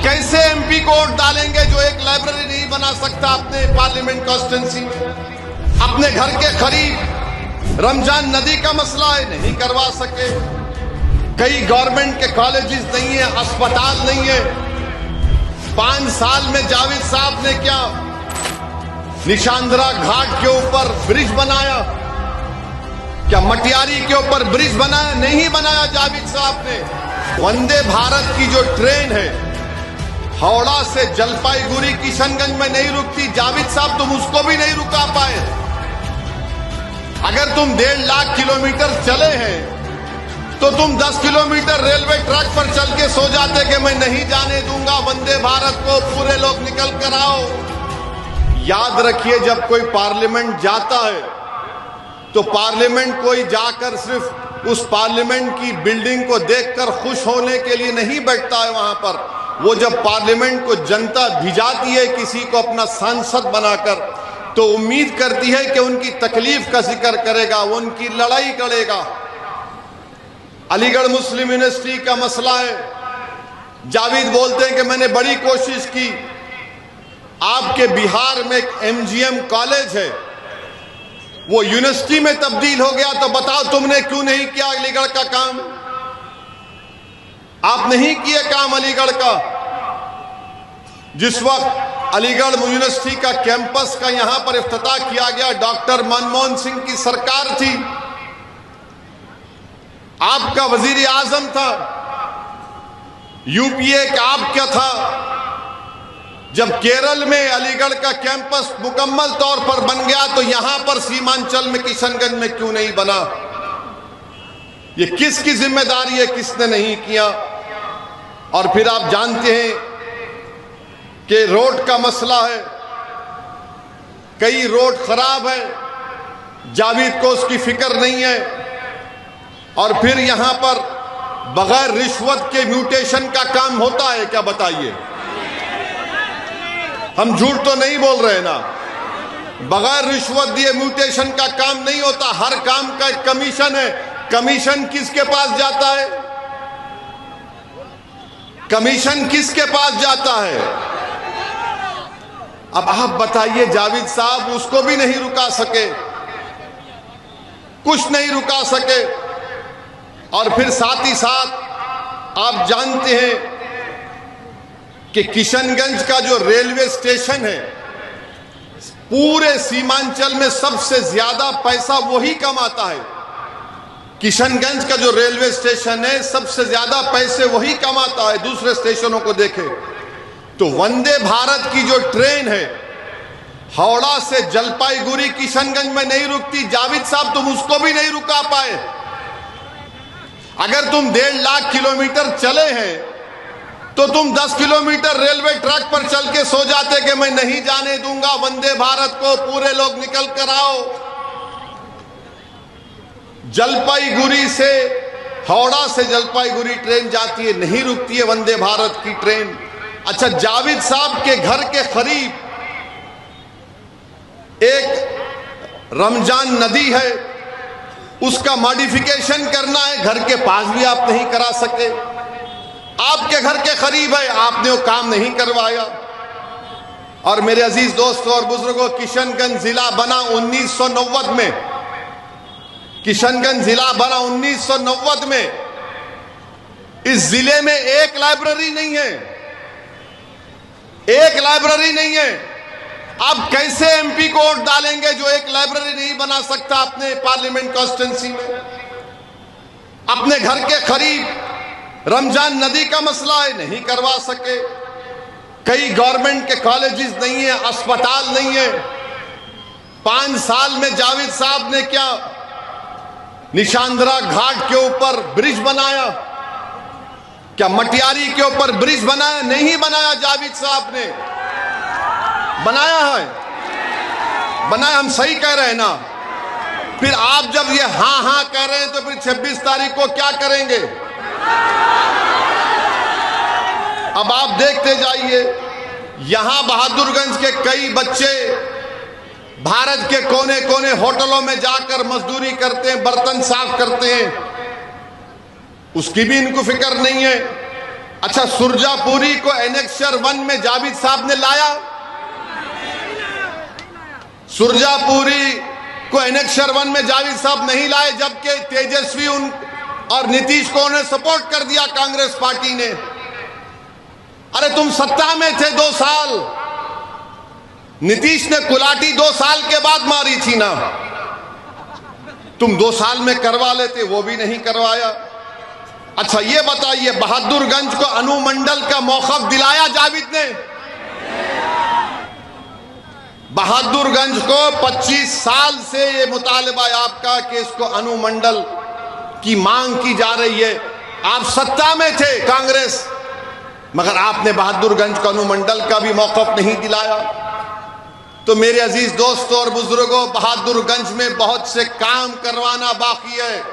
कैसे एमपी को वोट डालेंगे जो एक लाइब्रेरी नहीं बना सकता अपने पार्लियामेंट कॉन्स्टिट्यूंसी में? अपने घर के करीब रमजान नदी का मसला है, नहीं करवा सके। कई गवर्नमेंट के कॉलेजेस नहीं है, अस्पताल नहीं है। 5 साल में जावेद साहब ने क्या निशांदरा घाट के ऊपर ब्रिज बनाया? क्या मटियारी के ऊपर ब्रिज बनाया? नहीं बनाया जावेद साहब ने। वंदे भारत की जो ट्रेन है हावड़ा से जलपाईगुड़ी किशनगंज में नहीं रुकती। जावेद साहब तुम उसको भी नहीं रुका पाए। अगर तुम 1.5 लाख किलोमीटर चले हैं तो तुम 10 किलोमीटर रेलवे ट्रैक पर चल के सो जाते कि मैं नहीं जाने दूंगा वंदे भारत को, पूरे लोग निकल कर आओ। याद रखिए, जब कोई पार्लियामेंट जाता है तो पार्लियामेंट कोई जाकर सिर्फ उस पार्लियामेंट की बिल्डिंग को देखकर खुश होने के लिए नहीं बैठता है वहां पर। वो जब पार्लियामेंट को जनता भिजाती है किसी को अपना सांसद बनाकर, तो उम्मीद करती है कि उनकी तकलीफ का जिक्र करेगा, वो उनकी लड़ाई करेगा। अलीगढ़ मुस्लिम यूनिवर्सिटी का मसला है। जावेद बोलते हैं कि मैंने बड़ी कोशिश की। आपके बिहार में एक एमजीएम कॉलेज है, वो यूनिवर्सिटी में तब्दील हो गया, तो बताओ तुमने क्यों नहीं किया अलीगढ़ का काम? आप नहीं किए काम अलीगढ़ का। जिस वक्त अलीगढ़ यूनिवर्सिटी का कैंपस का यहां पर इफ्तिताह किया गया, डॉक्टर मनमोहन सिंह की सरकार थी, आपका वजीर आजम था, यूपीए का आपका था। जब केरल में अलीगढ़ का कैंपस मुकम्मल तौर पर बन गया तो यहां पर सीमांचल में किशनगंज में क्यों नहीं बना? ये किसकी जिम्मेदारी है, किसने नहीं किया? और फिर आप जानते हैं कि रोड का मसला है, कई रोड खराब है, जावेद को उसकी फिक्र नहीं है। और फिर यहां पर बगैर रिश्वत के म्यूटेशन का काम होता है क्या, बताइए? हम झूठ तो नहीं बोल रहे ना। बगैर रिश्वत दिए म्यूटेशन का काम नहीं होता। हर काम का एक कमीशन है। कमीशन किसके पास जाता है? कमीशन किसके पास जाता है? अब आप बताइए, जावेद साहब उसको भी नहीं रुका सके, कुछ नहीं रुका सके। और फिर साथ ही साथ आप जानते हैं कि किशनगंज का जो रेलवे स्टेशन है, पूरे सीमांचल में सबसे ज्यादा पैसा वही कमाता है। किशनगंज का जो रेलवे स्टेशन है, सबसे ज्यादा पैसे वही कमाता है, दूसरे स्टेशनों को देखे तो। वंदे भारत की जो ट्रेन है हावड़ा से जलपाईगुड़ी किशनगंज में नहीं रुकती। जावेद साहब तुम उसको भी नहीं रुका पाए। अगर तुम 1.5 लाख किलोमीटर चले हैं तो तुम 10 किलोमीटर रेलवे ट्रैक पर चल के सो जाते कि मैं नहीं जाने दूंगा वंदे भारत को, पूरे लोग निकल कर आओ। जलपाईगुड़ी से, हावड़ा से जलपाईगुड़ी ट्रेन जाती है, नहीं रुकती है वंदे भारत की ट्रेन। अच्छा, जावेद साहब के घर के करीब एक रमजान नदी है, उसका मॉडिफिकेशन करना है, घर के पास भी आप नहीं करा सके। आपके घर के करीब है, आपने वो काम नहीं करवाया। और मेरे अजीज दोस्तों और बुजुर्गों, किशनगंज जिला बना 1990 में। किशनगंज जिला बना 1990 में। इस जिले में एक लाइब्रेरी नहीं है, एक लाइब्रेरी नहीं है। आप कैसे एमपी को वोट डालेंगे जो एक लाइब्रेरी नहीं बना सकता अपने पार्लियामेंट कॉन्स्टिट्यूंसी में? अपने घर के करीब रमजान नदी का मसला है, नहीं करवा सके। कई गवर्नमेंट के कॉलेजेस नहीं है, अस्पताल नहीं है। 5 साल में जावेद साहब ने क्या निशांदरा घाट के ऊपर ब्रिज बनाया? क्या मटियारी के ऊपर ब्रिज बनाया? नहीं बनाया। जावेद साहब ने बनाया है, बनाया। हम सही कह रहे हैं ना? फिर आप जब ये हाँ हाँ कह रहे हैं तो फिर 26 तारीख को क्या करेंगे? अब आप देखते जाइए, यहां बहादुरगंज के कई बच्चे भारत के कोने कोने होटलों में जाकर मजदूरी करते हैं, बर्तन साफ करते हैं, उसकी भी इनको फिक्र नहीं है। अच्छा, सुरजापुरी को एनेक्सर 1 में जावेद साहब ने लाया? सुरजापुरी को एनेक्सर 1 में जावेद साहब नहीं लाए, जबकि तेजस्वी और नीतीश को उन्हें सपोर्ट कर दिया कांग्रेस पार्टी ने। अरे तुम सत्ता में थे 2 साल, नीतीश ने कुलाटी 2 साल के बाद मारी थी ना, तुम 2 साल में करवा लेते, वो भी नहीं करवाया। अच्छा ये बताइए, बहादुरगंज को अनुमंडल का मौक़िफ़ दिलाया जावेद ने? बहादुरगंज को 25 साल से ये मुतालबा है आपका कि इसको अनुमंडल की मांग की जा रही है। आप सत्ता में थे कांग्रेस, मगर आपने बहादुरगंज को अनुमंडल का भी मौक़िफ़ नहीं दिलाया। तो मेरे अजीज दोस्तों और बुजुर्गों, बहादुरगंज में बहुत से काम करवाना बाकी है।